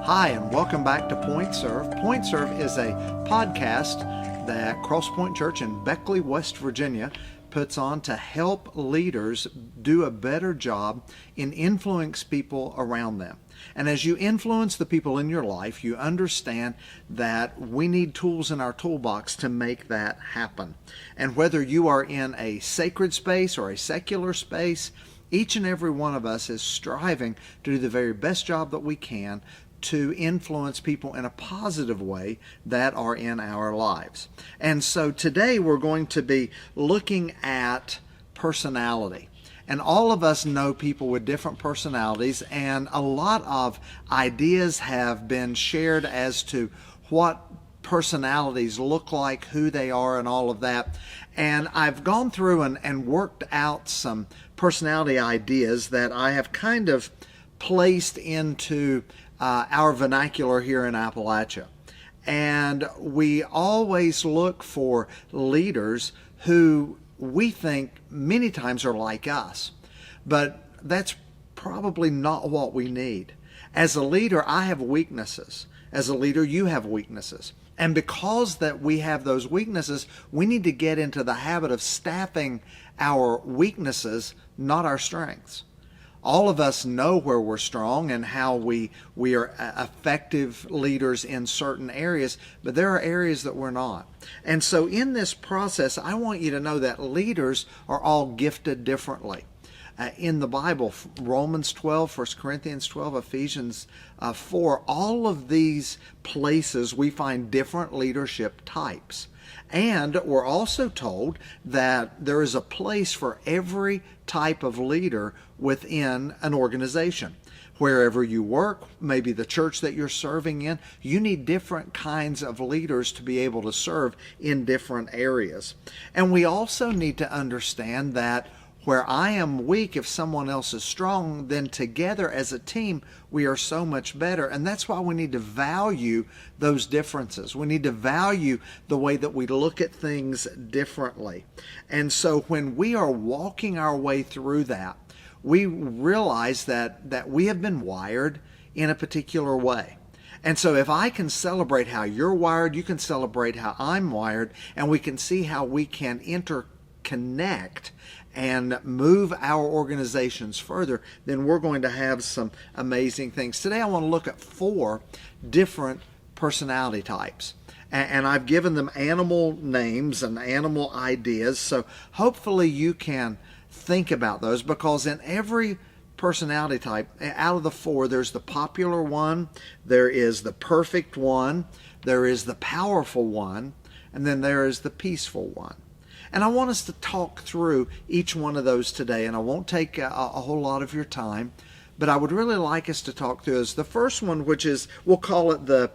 Hi, and welcome back to Point Serve. Point Serve is a podcast that Crosspoint Church in Beckley, West Virginia puts on to help leaders do a better job in influencing people around them. And as you influence the people in your life, you understand that we need tools in our toolbox to make that happen. And whether you are in a sacred space or a secular space, each and every one of us is striving to do the very best job that we can to influence people in a positive way that are in our lives. And so today we're going to be looking at personality. And all of us know people with different personalities, and a lot of ideas have been shared as to what personalities look like, who they are, and all of that. And I've gone through and worked out some personality ideas that I have kind of placed into our vernacular here in Appalachia. And we always look for leaders who we think many times are like us, but that's probably not what we need. As a leader, I have weaknesses. As a leader, you have weaknesses. And because that we have those weaknesses, we need to get into the habit of staffing our weaknesses, not our strengths. All of us know where we're strong and how we are effective leaders in certain areas, but there are areas that we're not. And so in this process, I want you to know that leaders are all gifted differently. In the Bible, Romans 12, 1 Corinthians 12, Ephesians 4, all of these places we find different leadership types. And we're also told that there is a place for every type of leader within an organization. Wherever you work, maybe the church that you're serving in, you need different kinds of leaders to be able to serve in different areas. And we also need to understand that where I am weak, if someone else is strong, then together as a team, we are so much better. And that's why we need to value those differences. We need to value the way that we look at things differently. And so when we are walking our way through that, we realize that we have been wired in a particular way. And so if I can celebrate how you're wired, you can celebrate how I'm wired, and we can see how we can interconnect and move our organizations further, then we're going to have some amazing things. Today I want to look at 4 different personality types. And I've given them animal names and animal ideas, so hopefully you can think about those, because in every personality type, out of the 4, there's the popular one, there is the perfect one, there is the powerful one, and then there is the peaceful one. And I want us to talk through each one of those today, and I won't take a whole lot of your time, but I would really like us to talk through is the first one, which is, we'll call it the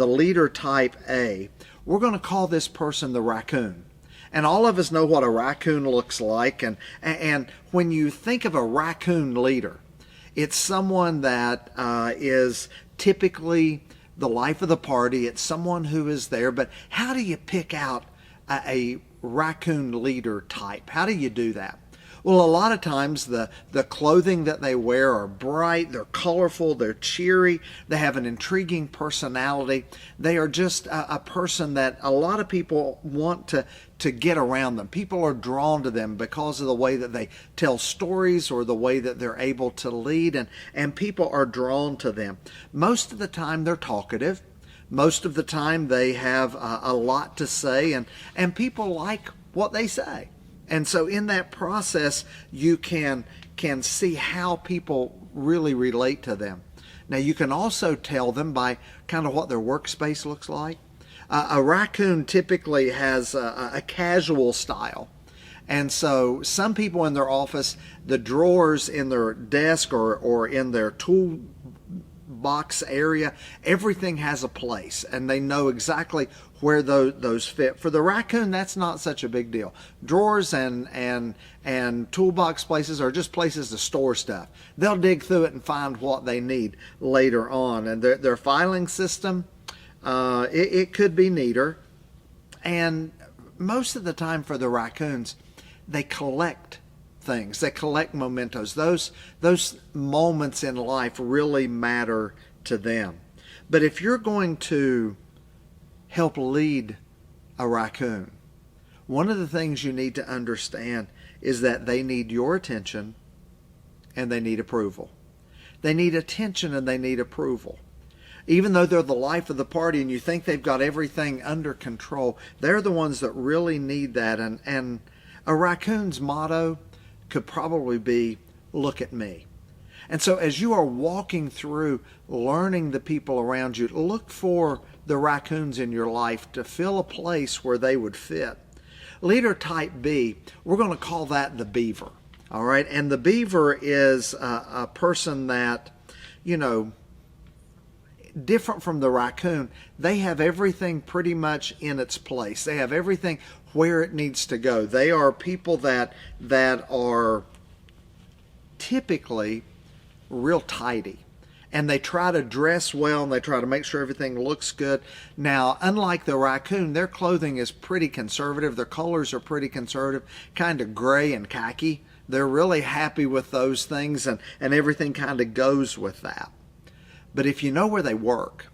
leader type A. We're going to call this person the raccoon. And all of us know what a raccoon looks like, and when you think of a raccoon leader, it's someone that is typically the life of the party. It's someone who is there, but how do you pick out a raccoon leader type? How do you do that? Well, a lot of times the clothing that they wear are bright, they're colorful, they're cheery, they have an intriguing personality. They are just a person that a lot of people want to get around them. People are drawn to them because of the way that they tell stories or the way that they're able to lead, and people are drawn to them. Most of the time they're talkative. Most of the time they have a lot to say, and people like what they say. And so in that process, you can see how people really relate to them. Now, you can also tell them by kind of what their workspace looks like. A raccoon typically has a casual style. And so some people in their office, the drawers in their desk or in their tool box area, everything has a place, and they know exactly where those fit. For the raccoon, that's not such a big deal. Drawers and toolbox places are just places to store stuff. They'll dig through it and find what they need later on. And their filing system, it could be neater. And most of the time for the raccoons, they collect things. They collect mementos. Those moments in life really matter to them. But if you're going to help lead a raccoon, one of the things you need to understand is that they need your attention and they need approval. They need attention and they need approval. Even though they're the life of the party and you think they've got everything under control, they're the ones that really need that. And a raccoon's motto could probably be, look at me. And so as you are walking through learning the people around you, look for the raccoons in your life to fill a place where they would fit. Leader type B, we're going to call that the beaver. All right. And the beaver is a person that, different from the raccoon. They have everything pretty much in its place. They have everything where it needs to go. They are people that are typically real tidy. And they try to dress well and they try to make sure everything looks good. Now, unlike the raccoon, their clothing is pretty conservative. Their colors are pretty conservative, kind of gray and khaki. They're really happy with those things, and everything kind of goes with that. But if you know where they work,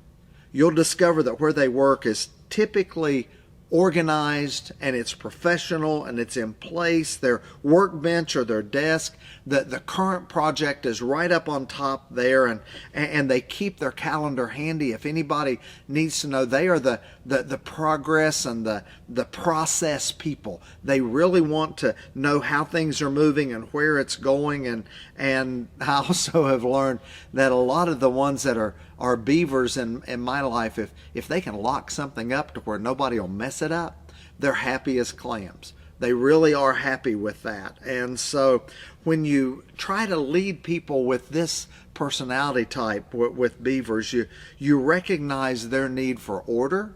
you'll discover that where they work is typically organized and it's professional and it's in place. Their workbench or their desk, the current project is right up on top there, and they keep their calendar handy. If anybody needs to know, they are the progress and the process people. They really want to know how things are moving and where it's going. And I also have learned that a lot of the ones that are beavers in my life, if they can lock something up to where nobody will mess it up, they're happy as clams. They really are happy with that. And so when you try to lead people with this personality type with beavers, you recognize their need for order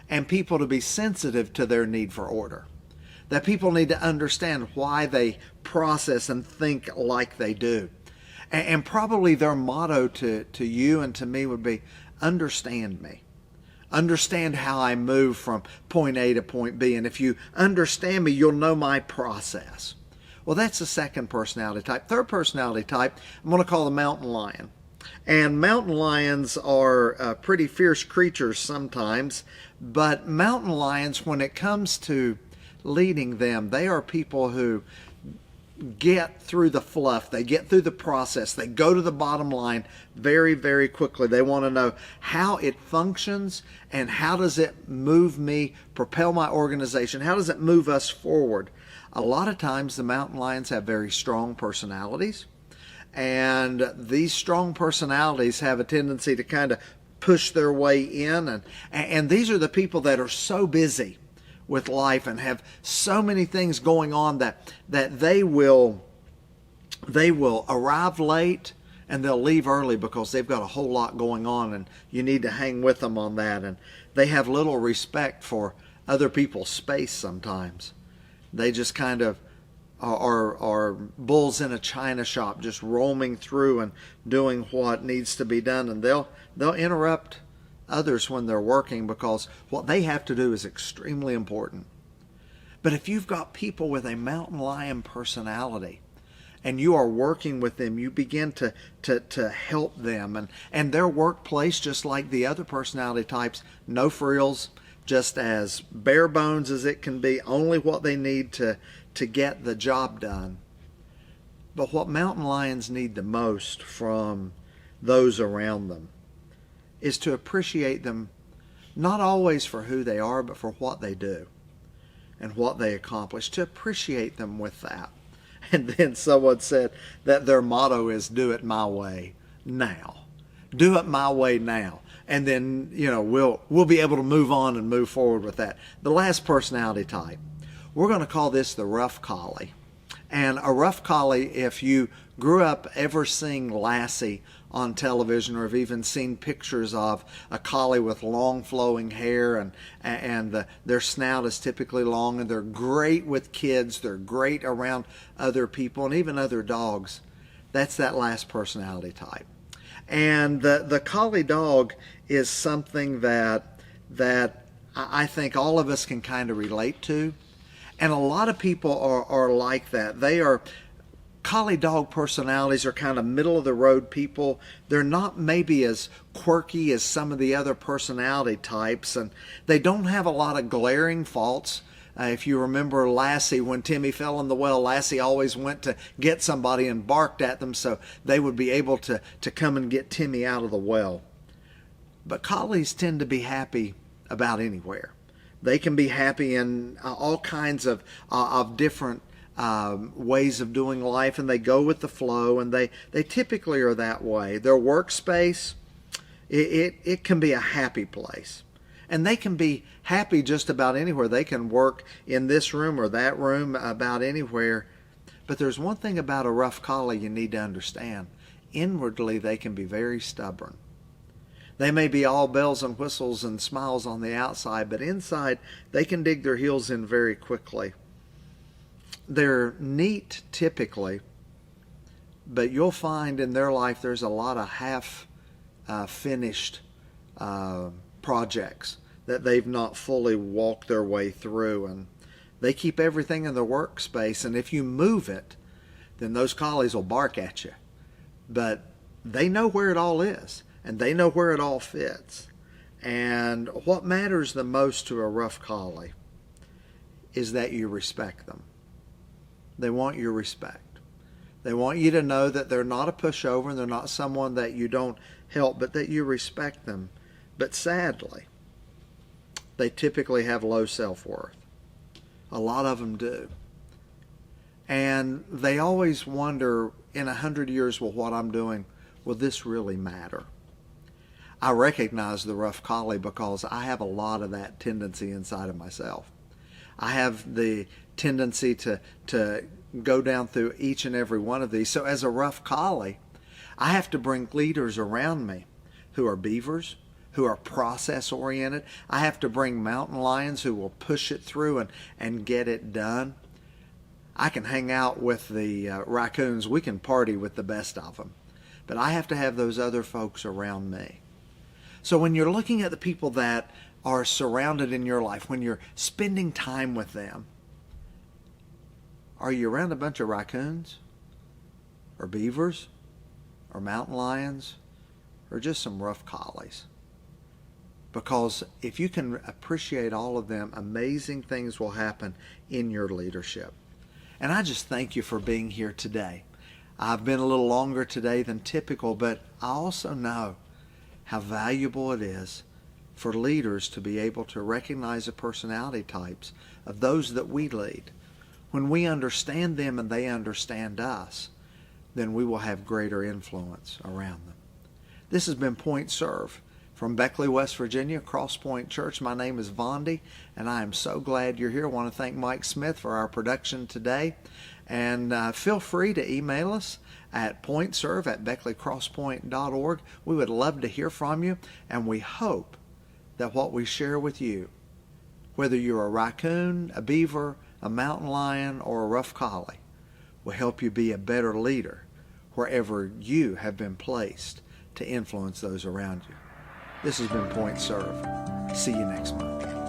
and people to be sensitive to their need for order. That people need to understand why they process and think like they do. And probably their motto to you and to me would be, understand me. Understand how I move from point A to point B. And if you understand me, you'll know my process. Well, that's the second personality type. Third personality type, I'm going to call the mountain lion. And mountain lions are pretty fierce creatures sometimes. But mountain lions, when it comes to leading them, they are people who get through the fluff. They get through the process. They go to the bottom line very, very quickly. They want to know how it functions and how does it move me, propel my organization, how does it move us forward. A lot of times the mountain lions have very strong personalities, and these strong personalities have a tendency to kind of push their way in, and these are the people that are so busy with life and have so many things going on that they will arrive late and they'll leave early because they've got a whole lot going on, and you need to hang with them on that. And they have little respect for other people's space sometimes. They just kind of are bulls in a china shop, just roaming through and doing what needs to be done, and they'll interrupt others when they're working because what they have to do is extremely important. But if you've got people with a mountain lion personality and you are working with them, you begin to help them, and their workplace, just like the other personality types, no frills, just as bare bones as it can be, only what they need to get the job done. But what mountain lions need the most from those around them is to appreciate them, not always for who they are, but for what they do and what they accomplish, to appreciate them with that. And then someone said that their motto is, do it my way now. Do it my way now. And then, we'll be able to move on and move forward with that. The last personality type, we're going to call this the rough collie. And a rough collie, if you grew up ever seeing Lassie on television, or have even seen pictures of a collie with long flowing hair, and their snout is typically long, and they're great with kids, they're great around other people and even other dogs, that's that last personality type. And the collie dog is something that I think all of us can kind of relate to. And a lot of people are like that. They are collie dog personalities are kind of middle of the road people. They're not maybe as quirky as some of the other personality types, and they don't have a lot of glaring faults. If you remember Lassie, when Timmy fell in the well, Lassie always went to get somebody and barked at them so they would be able to come and get Timmy out of the well. But collies tend to be happy about anywhere. They can be happy in all kinds of different ways of doing life, and they go with the flow, and they typically are that way. Their workspace, it can be a happy place. And they can be happy just about anywhere. They can work in this room or that room, about anywhere. But there's one thing about a rough collie you need to understand. Inwardly, they can be very stubborn. They may be all bells and whistles and smiles on the outside, but inside they can dig their heels in very quickly. They're neat typically, but you'll find in their life there's a lot of half-finished projects that they've not fully walked their way through, and they keep everything in their workspace, and if you move it, then those collies will bark at you. But they know where it all is, and they know where it all fits. And what matters the most to a rough collie is that you respect them. They want your respect. They want you to know that they're not a pushover and they're not someone that you don't help, but that you respect them. But sadly, they typically have low self-worth. A lot of them do. And they always wonder, in 100 years, well, what I'm doing, will this really matter? I recognize the rough collie because I have a lot of that tendency inside of myself. I have the tendency to go down through each and every one of these. So as a rough collie, I have to bring leaders around me who are beavers, who are process-oriented. I have to bring mountain lions who will push it through and get it done. I can hang out with the raccoons. We can party with the best of them. But I have to have those other folks around me. So when you're looking at the people that are surrounded in your life, when you're spending time with them, are you around a bunch of raccoons? Or beavers? Or mountain lions? Or just some rough collies? Because if you can appreciate all of them, amazing things will happen in your leadership. And I just thank you for being here today. I've been a little longer today than typical, but I also know how valuable it is for leaders to be able to recognize the personality types of those that we lead. When we understand them and they understand us, then we will have greater influence around them. This has been Point Serve. From Beckley, West Virginia, Cross Point Church, my name is Vondi, and I am so glad you're here. I want to thank Mike Smith for our production today. And feel free to email us at pointserve@beckleycrosspoint.org. We would love to hear from you, and we hope that what we share with you, whether you're a raccoon, a beaver, a mountain lion, or a rough collie, will help you be a better leader wherever you have been placed to influence those around you. This has been Point Serve. See you next month.